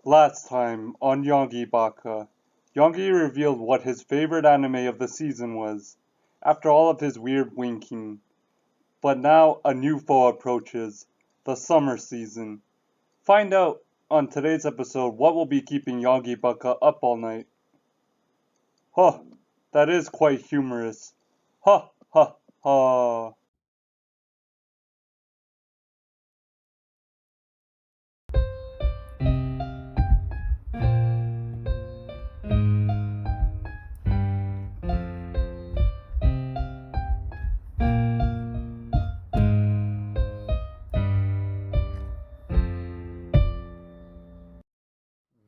Last time on Yonggi-baka, Yonggi revealed what his favorite anime of the season was, after all of his weird winking. But now a new foe approaches, the summer season. Find out on today's episode what will be keeping Yonggi-baka up all night. Huh, that is quite humorous. Ha ha ha.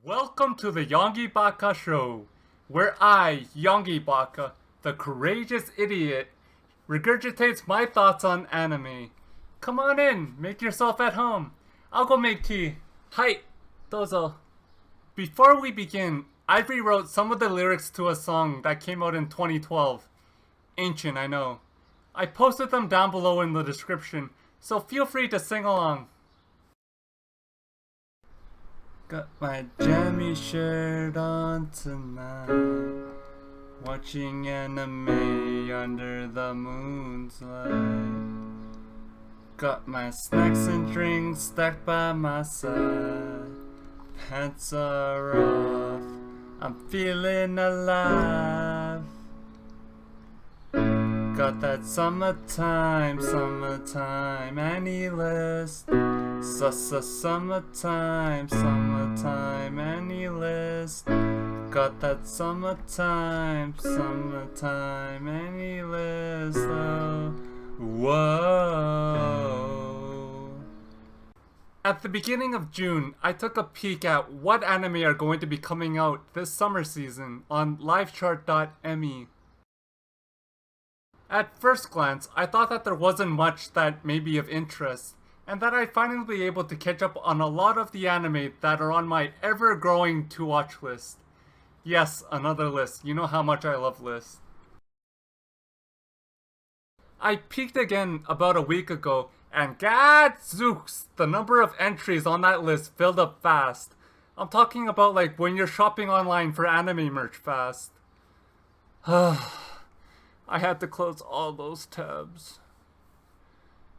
Welcome to the Yonggi-baka show, where I, Yonggi-baka, the courageous idiot, regurgitates my thoughts on anime. Come on in, make yourself at home. I'll go make tea. Hi, dozo. Before we begin, I rewrote some of the lyrics to a song that came out in 2012. Ancient, I know. I posted them down below in the description, so feel free to sing along. Got my jammie shirt on tonight, watching anime under the moon's light. Got my snacks and drinks stacked by my side. Pants are off, I'm feeling alive. Got that summertime AniList. Summertime AniList. Got that summertime AniList. Oh, whoa. At the beginning of June, I took a peek at what anime are going to be coming out this summer season on livechart.me. At first glance, I thought that there wasn't much that may be of interest, and that I'd finally be able to catch up on a lot of the anime that are on my ever-growing to-watch list. Yes, another list. You know how much I love lists. I peeked again about a week ago, and gadzooks, the number of entries on that list filled up fast. I'm talking about like when you're shopping online for anime merch fast. I had to close all those tabs.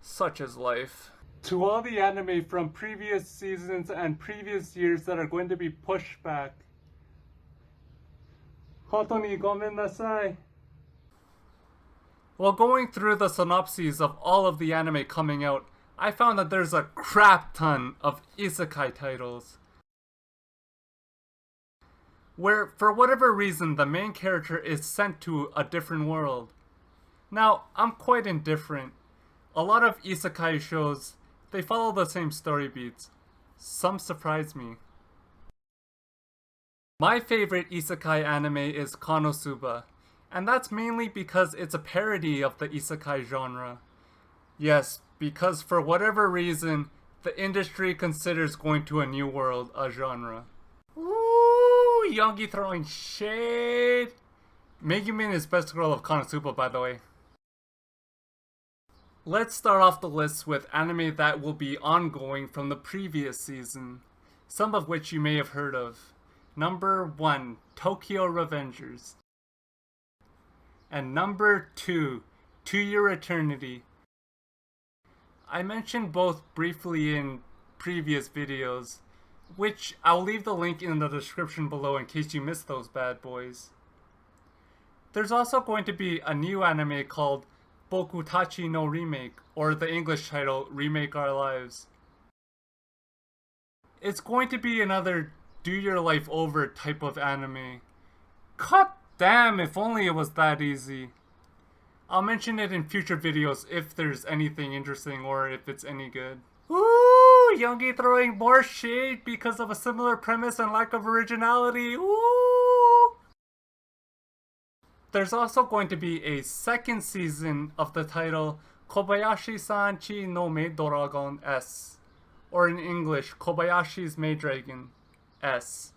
Such is life. To all the anime from previous seasons and previous years that are going to be pushed back, hontonigomennasai. While going through the synopses of all of the anime coming out, I found that there's a crap ton of isekai titles, where for whatever reason the main character is sent to a different world. Now, I'm quite indifferent. A lot of isekai shows, they follow the same story beats. Some surprise me. My favorite isekai anime is Konosuba, and that's mainly because it's a parody of the isekai genre. Yes, because for whatever reason, the industry considers going to a new world a genre. Ooh, Yonggi throwing shade. Megumin is best girl of Konosuba, by the way. Let's start off the list with anime that will be ongoing from the previous season, some of which you may have heard of. Number 1, Tokyo Revengers. And number 2, To Your Eternity. I mentioned both briefly in previous videos, which I'll leave the link in the description below in case you missed those bad boys. There's also going to be a new anime called Bokutachi no Remake, or the English title, Remake Our Lives. It's going to be another do your life over type of anime. God damn, if only it was that easy. I'll mention it in future videos if there's anything interesting or if it's any good. Ooh, Yonggi throwing more shade because of a similar premise and lack of originality. Ooh! There's also going to be a second season of the title Kobayashi-san chi no Maid Dragon S, or in English, Kobayashi's Maid Dragon S.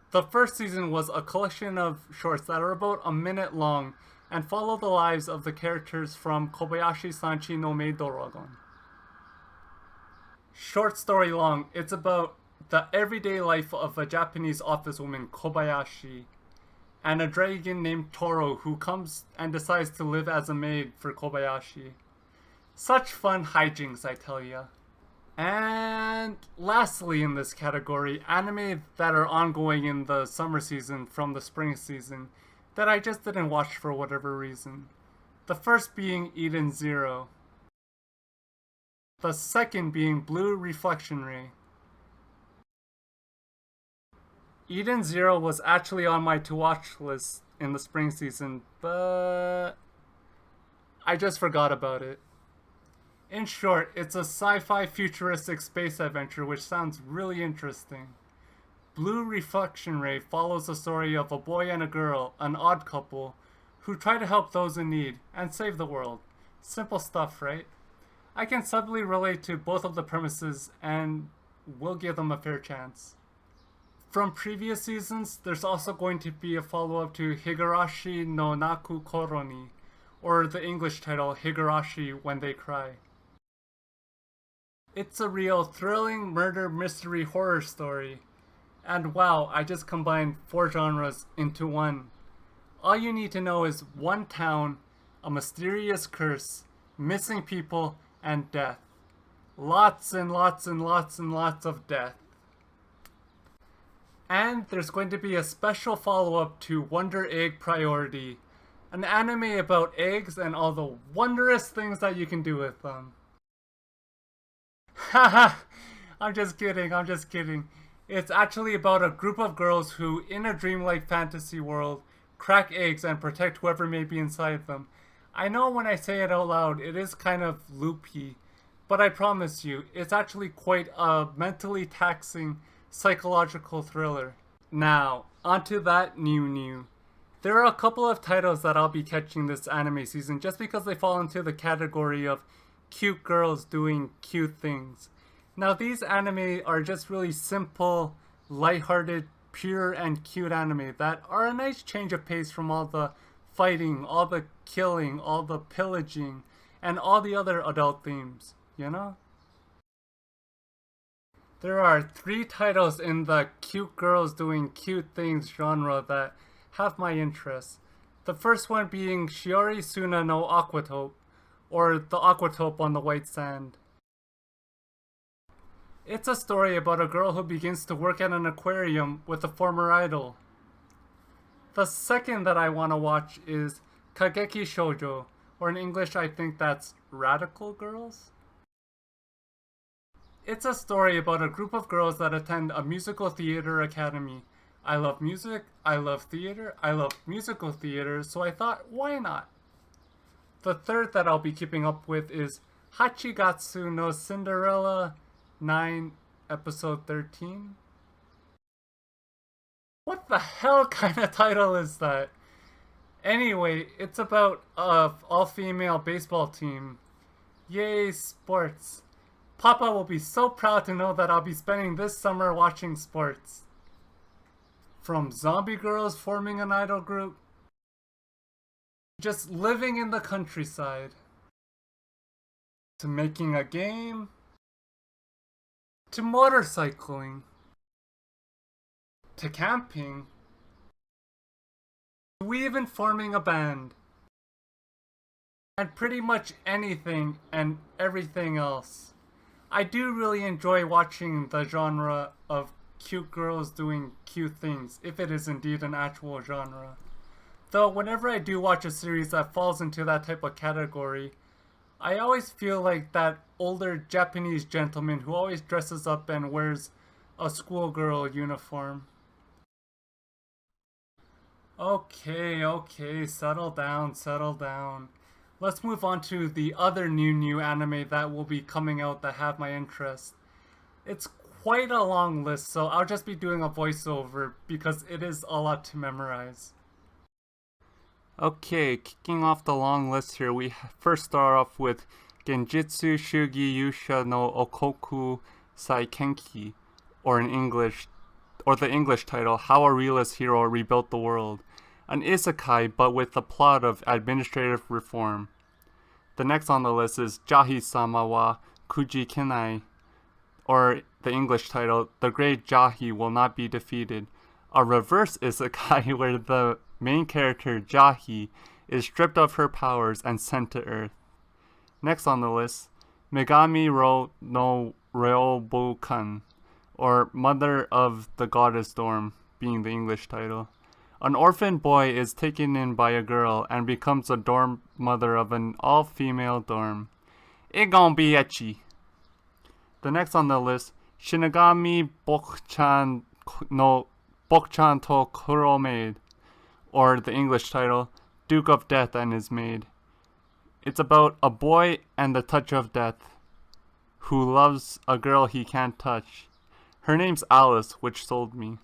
The first season was a collection of shorts that are about a minute long and follow the lives of the characters from Kobayashi-san chi no Maid Dragon. Short story long, it's about the everyday life of a Japanese officewoman, Kobayashi, and a dragon named Toro who comes and decides to live as a maid for Kobayashi. Such fun hijinks, I tell ya. And lastly in this category, anime that are ongoing in the summer season from the spring season that I just didn't watch for whatever reason. The first being Eden Zero. The second being Blue Reflection Ray. Eden Zero was actually on my to-watch list in the spring season, but I just forgot about it. In short, it's a sci-fi futuristic space adventure which sounds really interesting. Blue Reflection Ray follows the story of a boy and a girl, an odd couple, who try to help those in need and save the world. Simple stuff, right? I can subtly relate to both of the premises and will give them a fair chance. From previous seasons, there's also going to be a follow-up to Higurashi no Naku Koroni, or the English title Higurashi When They Cry. It's a real thrilling murder mystery horror story. And wow, I just combined 4 genres into one. All you need to know is one town, a mysterious curse, missing people, and death. Lots and lots and lots and lots of death. And there's going to be a special follow-up to Wonder Egg Priority, an anime about eggs and all the wondrous things that you can do with them. Haha, I'm just kidding. It's actually about a group of girls who, in a dreamlike fantasy world, crack eggs and protect whoever may be inside them. I know when I say it out loud, it is kind of loopy, but I promise you, it's actually quite a mentally taxing psychological thriller. Now, onto that new. There are a couple of titles that I'll be catching this anime season just because they fall into the category of cute girls doing cute things. Now these anime are just really simple, lighthearted, pure and cute anime that are a nice change of pace from all the fighting, all the killing, all the pillaging, and all the other adult themes, you know? There are 3 titles in the cute girls doing cute things genre that have my interest. The first one being Shiori Suna no Aquatope, or The Aquatope on the White Sand. It's a story about a girl who begins to work at an aquarium with a former idol. The second that I want to watch is Kageki Shoujo, or in English I think that's Radical Girls. It's a story about a group of girls that attend a musical theater academy. I love music, I love theater, I love musical theater, so I thought, why not? The third that I'll be keeping up with is Hachigatsu no Cinderella 9 episode 13. What the hell kind of title is that? Anyway, it's about a all-female baseball team. Yay, sports. Papa will be so proud to know that I'll be spending this summer watching sports. From zombie girls forming an idol group, just living in the countryside, to making a game, to motorcycling, to camping, to even forming a band, and pretty much anything and everything else. I do really enjoy watching the genre of cute girls doing cute things, if it is indeed an actual genre. Though whenever I do watch a series that falls into that type of category, I always feel like that older Japanese gentleman who always dresses up and wears a schoolgirl uniform. Okay, settle down. Let's move on to the other new anime that will be coming out that have my interest. It's quite a long list, so I'll just be doing a voiceover because it is a lot to memorize. Okay, kicking off the long list here, we first start off with Genjitsu Shugi Yusha no Okoku Saikenki, or the English title, How a Realist Hero Rebuilt the World. An isekai, but with the plot of administrative reform. The next on the list is Jahi-sama wa Kuji Kenai, or the English title, The Great Jahi Will Not Be Defeated. A reverse isekai where the main character, Jahi, is stripped of her powers and sent to Earth. Next on the list, Megami ro no Ryobukan, or Mother of the Goddess Dorm, being the English title. An orphan boy is taken in by a girl and becomes a dorm mother of an all-female dorm. It gon' be ecchi. The next on the list, Shinigami Bokchan no Bokchan to Kuro Maid, or the English title, Duke of Death and His Maid. It's about a boy and the touch of death, who loves a girl he can't touch. Her name's Alice, which sold me.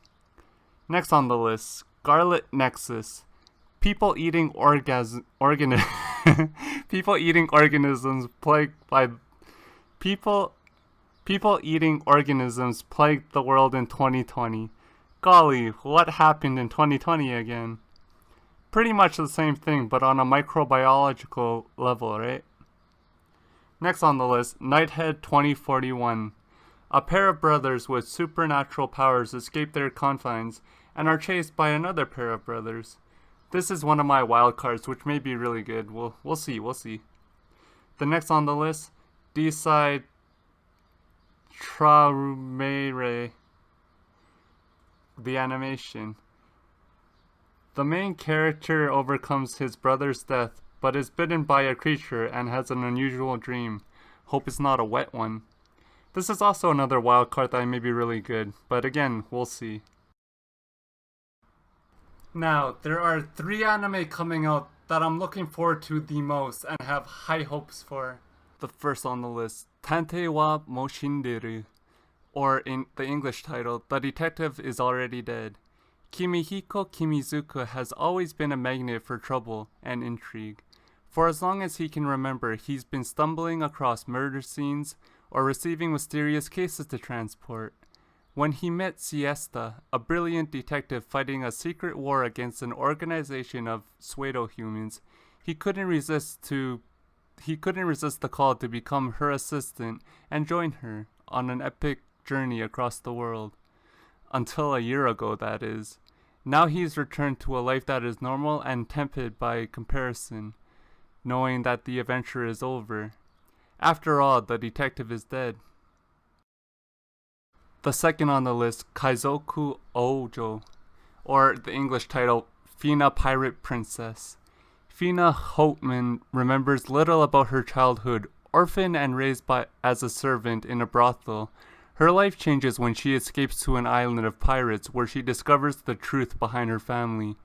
Next on the list, Scarlet Nexus. People eating organisms plagued the world in 2020. Golly, what happened in 2020 again? Pretty much the same thing, but on a microbiological level, right? Next on the list, Nighthead 2041. A pair of brothers with supernatural powers escape their confines and are chased by another pair of brothers. This is one of my wild cards, which may be really good. We'll see. The next on the list, D-Side Traumeire, the animation. The main character overcomes his brother's death, but is bitten by a creature and has an unusual dream. Hope it's not a wet one. This is also another wild card that may be really good, but again, we'll see. Now, there are 3 anime coming out that I'm looking forward to the most and have high hopes for. The first on the list, Tantei wa Moshinderu, or in the English title, The Detective is Already Dead. Kimihiko Kimizuka has always been a magnet for trouble and intrigue. For as long as he can remember, he's been stumbling across murder scenes or receiving mysterious cases to transport. When he met Siesta, a brilliant detective fighting a secret war against an organization of pseudo-humans, he couldn't resist the call to become her assistant and join her on an epic journey across the world. Until a year ago, that is. Now he's returned to a life that is normal and tempered by comparison, knowing that the adventure is over. After all, the detective is dead. The second on the list, Kaizoku Ojo, or the English title, Fina Pirate Princess. Fina Houtman remembers little about her childhood, orphaned and raised as a servant in a brothel. Her life changes when she escapes to an island of pirates where she discovers the truth behind her family.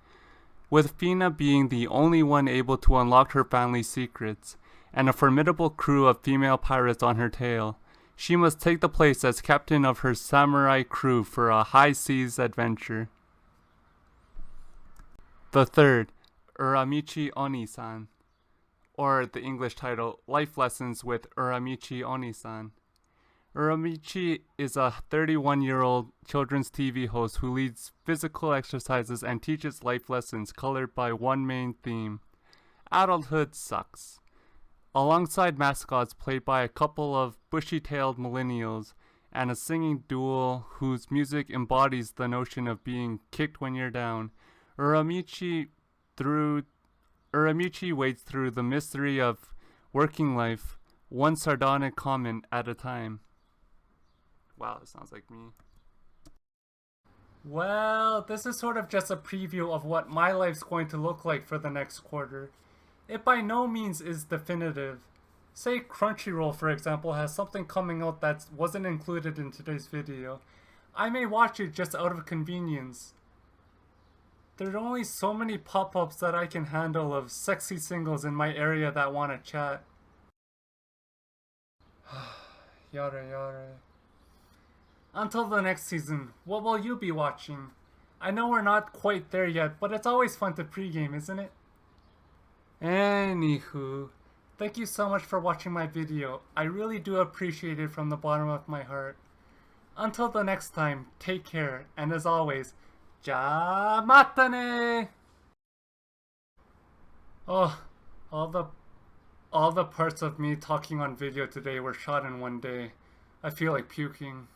With Fina being the only one able to unlock her family's secrets, and a formidable crew of female pirates on her tail, she must take the place as captain of her samurai crew for a high seas adventure. The third, Uramichi Oni-san, or the English title, Life Lessons with Uramichi Oni-san. Uramichi is a 31-year-old children's TV host who leads physical exercises and teaches life lessons colored by one main theme: adulthood sucks. Alongside mascots played by a couple of bushy-tailed millennials and a singing duo whose music embodies the notion of being kicked when you're down, Uramichi wades through the mystery of working life, one sardonic comment at a time. Wow, that sounds like me. Well, this is sort of just a preview of what my life's going to look like for the next quarter. It by no means is definitive. Say Crunchyroll, for example, has something coming out that wasn't included in today's video. I may watch it just out of convenience. There are only so many pop-ups that I can handle of sexy singles in my area that want to chat. Yare. Until the next season, what will you be watching? I know we're not quite there yet, but it's always fun to pregame, isn't it? Anywho, thank you so much for watching my video. I really do appreciate it from the bottom of my heart. Until the next time, take care, and as always, ja mata ne! Oh, all the parts of me talking on video today were shot in one day. I feel like puking.